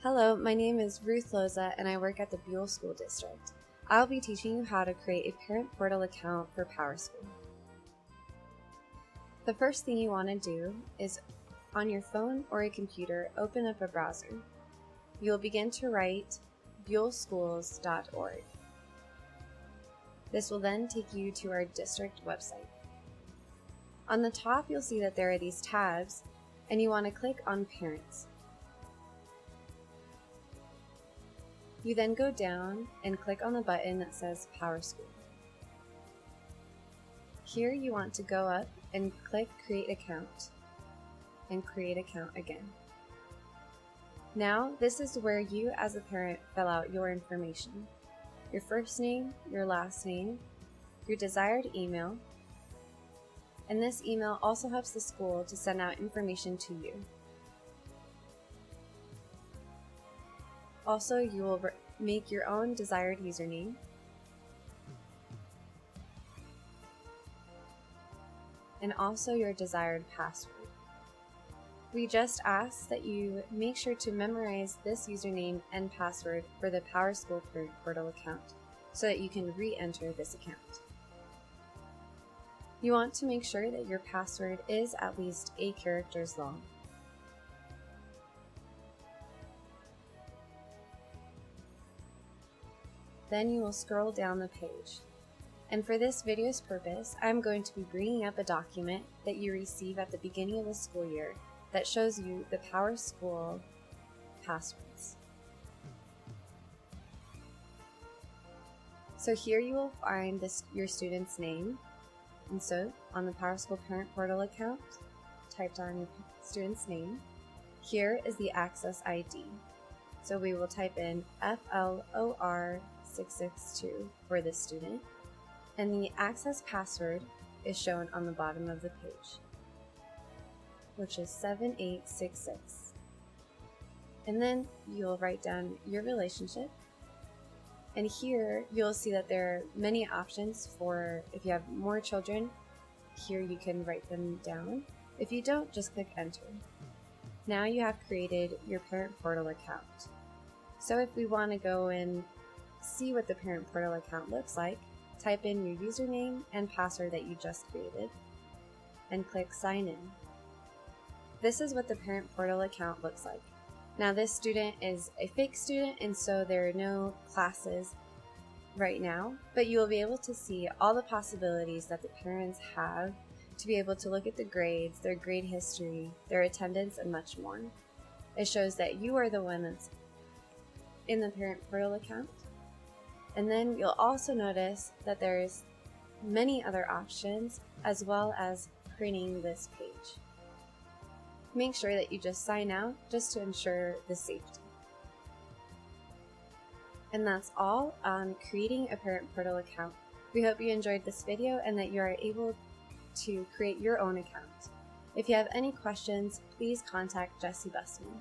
Hello, my name is Ruth Loza and I work at the Buhl School District. I'll be teaching you how to create a parent portal account for PowerSchool. The first thing you want to do is, on your phone or a computer, open up a browser. You'll begin to write buhlschools.org. This will then take you to our district website. On the top, you'll see that there are these tabs, and you want to click on Parents. You then go down and click on the button that says PowerSchool. Here you want to go up and click Create Account, and Create Account again. Now, this is where you as a parent fill out your information. Your first name, your last name, your desired email, and this email also helps the school to send out information to you. Also, you will make your own desired username. And also your desired password. We just ask that you make sure to memorize this username and password for the PowerSchool Parent Portal account so that you can re-enter this account. You want to make sure that your password is at least 8 characters long. Then you will scroll down the page. And for this video's purpose, I'm going to be bringing up a document that you receive at the beginning of the school year that shows you the PowerSchool passwords. So here you will find your student's name. And so on the PowerSchool Parent Portal account, type down your student's name. Here is the access ID. So we will type in FLOR662 for this student. And the access password is shown on the bottom of the page, which is 7866. And then you'll write down your relationship. And here you'll see that there are many options for if you have more children. Here you can write them down. If you don't, just click enter. Now you have created your parent portal account. So if we want to go and see what the parent portal account looks like, type in your username and password that you just created and click sign in. This is what the parent portal account looks like. Now this student is a fake student, and so there are no classes right now, but you will be able to see all the possibilities that the parents have to be able to look at the grades, their grade history, their attendance, and much more. It shows that you are the one that's in the parent portal account. And then you'll also notice that there's many other options as well as printing this page. Make sure that you just sign out just to ensure the safety. And that's all on creating a parent portal account. We hope you enjoyed this video and that you are able to create your own account. If you have any questions, please contact Jessie Bussman.